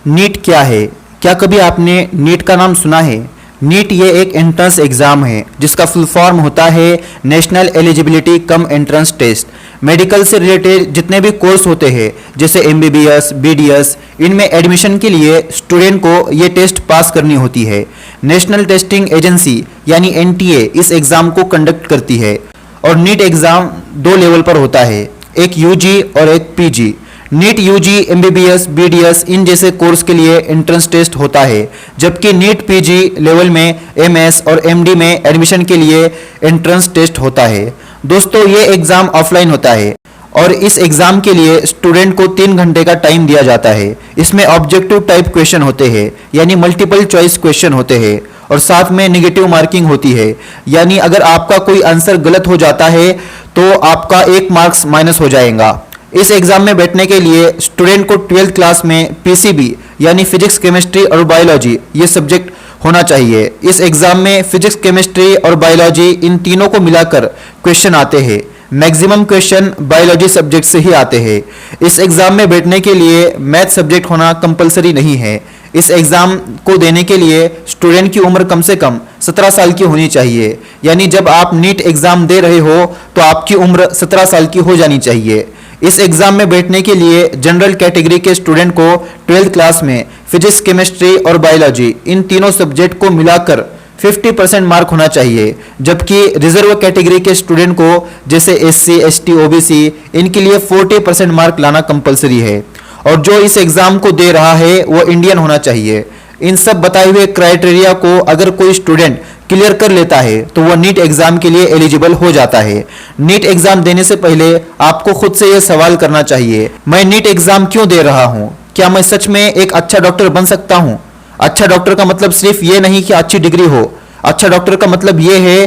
NEET क्या है? क्या कभी आपने नीट का नाम सुना है? नीट ये एक एंट्रेंस एग्ज़ाम है जिसका फुल फॉर्म होता है national eligibility cum entrance test. Medical से रिलेटेड जितने भी कोर्स होते हैं जैसे एमबीबीएस, बीडीएस, इनमें एडमिशन के लिए स्टूडेंट को ये टेस्ट पास करनी होती है। नेशनल टेस्टिंग एजेंसी यानी एनटीए इस एग्ज़ाम को कंडक्ट करती है और नीट एग्ज़ाम 2 लेवल पर होता है, एक यूजी और एक PG. NEET UG, MBBS, BDS इन जैसे कोर्स के लिए एंट्रेंस टेस्ट होता है, जबकि नीट पीजी लेवल में एमएस और एमडी में एडमिशन के लिए एंट्रेंस टेस्ट होता है। दोस्तों, ये एग्ज़ाम ऑफलाइन होता है और इस एग्ज़ाम के लिए स्टूडेंट को 3 घंटे का टाइम दिया जाता है। इसमें ऑब्जेक्टिव टाइप क्वेश्चन होते हैं यानी मल्टीपल चॉइस क्वेश्चन होते हैं और साथ में नेगेटिव मार्किंग होती है, यानी अगर आपका कोई आंसर गलत हो जाता है तो आपका 1 मार्क्स माइनस हो जाएगा। इस एग्जाम में बैठने के लिए स्टूडेंट को 12th क्लास में पीसीबी यानी फिजिक्स, केमिस्ट्री और बायोलॉजी ये सब्जेक्ट होना चाहिए। इस एग्जाम में फिजिक्स, केमिस्ट्री और बायोलॉजी इन तीनों को मिलाकर क्वेश्चन आते हैं। मैक्सिमम क्वेश्चन बायोलॉजी सब्जेक्ट से ही आते हैं। इस एग्जाम में बैठने के लिए मैथ सब्जेक्ट होना कंपलसरी नहीं है। इस एग्ज़ाम को देने के लिए स्टूडेंट की उम्र कम से कम 17 साल की होनी चाहिए, यानी जब आप नीट एग्ज़ाम दे रहे हो तो आपकी उम्र 17 साल की हो जानी चाहिए। इस एग्ज़ाम में बैठने के लिए जनरल कैटेगरी के स्टूडेंट को 12th क्लास में फिजिक्स, केमिस्ट्री और बायोलॉजी इन तीनों सब्जेक्ट को मिलाकर 50% मार्क होना चाहिए, जबकि रिजर्व कैटेगरी के स्टूडेंट को जैसे एससी, एसटी, ओबीसी इनके लिए 40% मार्क लाना कंपलसरी है और जो इस एग्ज़ाम को दे रहा है वो इंडियन होना चाहिए। इन सब बताए हुए क्राइटेरिया को अगर कोई स्टूडेंट क्लियर कर लेता है तो वह नीट एग्ज़ाम के लिए एलिजिबल हो जाता है। नीट एग्ज़ाम देने से पहले आपको खुद से यह सवाल करना चाहिए, मैं नीट एग्ज़ाम क्यों दे रहा हूँ? क्या मैं सच में एक अच्छा डॉक्टर बन सकता हूँ? अच्छा डॉक्टर का मतलब सिर्फ ये नहीं कि अच्छी डिग्री हो। अच्छा डॉक्टर का मतलब ये है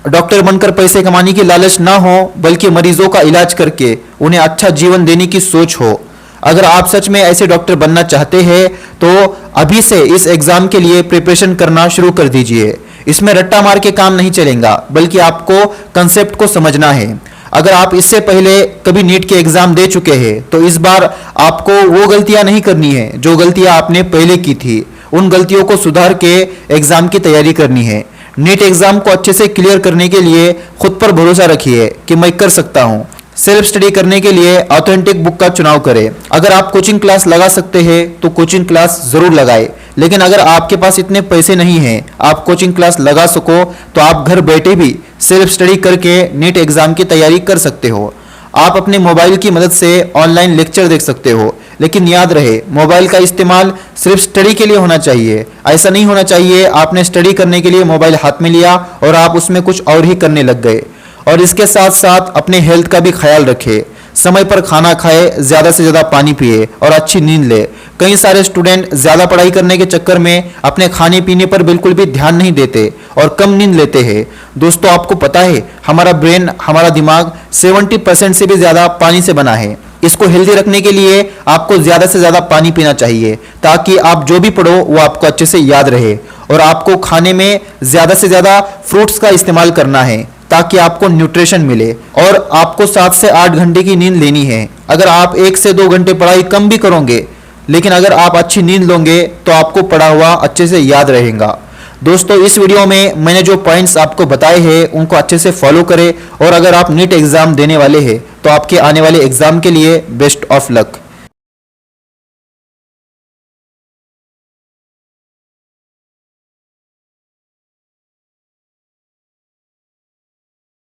डॉक्टर बनकर पैसे कमाने की लालच ना हो, बल्कि मरीजों का इलाज करके उन्हें अच्छा जीवन देने की सोच हो। अगर आप सच में ऐसे डॉक्टर बनना चाहते हैं तो अभी से इस एग्ज़ाम के लिए प्रिपरेशन करना शुरू कर दीजिए। इसमें रट्टा मार के काम नहीं चलेगा, बल्कि आपको कंसेप्ट को समझना है। अगर आप इससे पहले कभी नीट के एग्ज़ाम दे चुके हैं तो इस बार आपको वो गलतियां नहीं करनी है जो गलतियां आपने पहले की थी। उन गलतियों को सुधार के एग्ज़ाम की तैयारी करनी है। नीट एग्ज़ाम को अच्छे से क्लियर करने के लिए खुद पर भरोसा रखिए कि मैं कर सकता हूँ। सेल्फ स्टडी करने के लिए ऑथेंटिक बुक का चुनाव करें। अगर आप कोचिंग क्लास लगा सकते हैं तो कोचिंग क्लास ज़रूर लगाएं, लेकिन अगर आपके पास इतने पैसे नहीं हैं आप कोचिंग क्लास लगा सको तो आप घर बैठे भी सेल्फ स्टडी करके नीट एग्ज़ाम की तैयारी कर सकते हो। आप अपने मोबाइल की मदद से ऑनलाइन लेक्चर देख सकते हो, लेकिन याद रहे मोबाइल का इस्तेमाल सिर्फ स्टडी के लिए होना चाहिए। ऐसा नहीं होना चाहिए आपने स्टडी करने के लिए मोबाइल हाथ में लिया और आप उसमें कुछ और ही करने लग गए। और इसके साथ साथ अपने हेल्थ का भी ख्याल रखें। समय पर खाना खाए, ज़्यादा से ज़्यादा पानी पिए और अच्छी नींद ले। कई सारे स्टूडेंट ज़्यादा पढ़ाई करने के चक्कर में अपने खाने पीने पर बिल्कुल भी ध्यान नहीं देते और कम नींद लेते हैं। दोस्तों, आपको पता है हमारा ब्रेन, हमारा दिमाग 70% से भी ज़्यादा पानी से बना है। इसको हेल्दी रखने के लिए आपको ज़्यादा से ज़्यादा पानी पीना चाहिए ताकि आप जो भी पढ़ो वो आपको अच्छे से याद रहे। और आपको खाने में ज़्यादा से ज़्यादा फ्रूट्स का इस्तेमाल करना है ताकि आपको न्यूट्रिशन मिले। और आपको 7 से 8 घंटे की नींद लेनी है। अगर आप 1 से 2 घंटे पढ़ाई कम भी करोगे, लेकिन अगर आप अच्छी नींद लोगे तो आपको पढ़ा हुआ अच्छे से याद रहेगा। दोस्तों, इस वीडियो में मैंने जो पॉइंट्स आपको बताए हैं उनको अच्छे से फॉलो करें और अगर आप नीट एग्ज़ाम देने वाले हैं तो आपके आने वाले एग्ज़ाम के लिए बेस्ट ऑफ लक।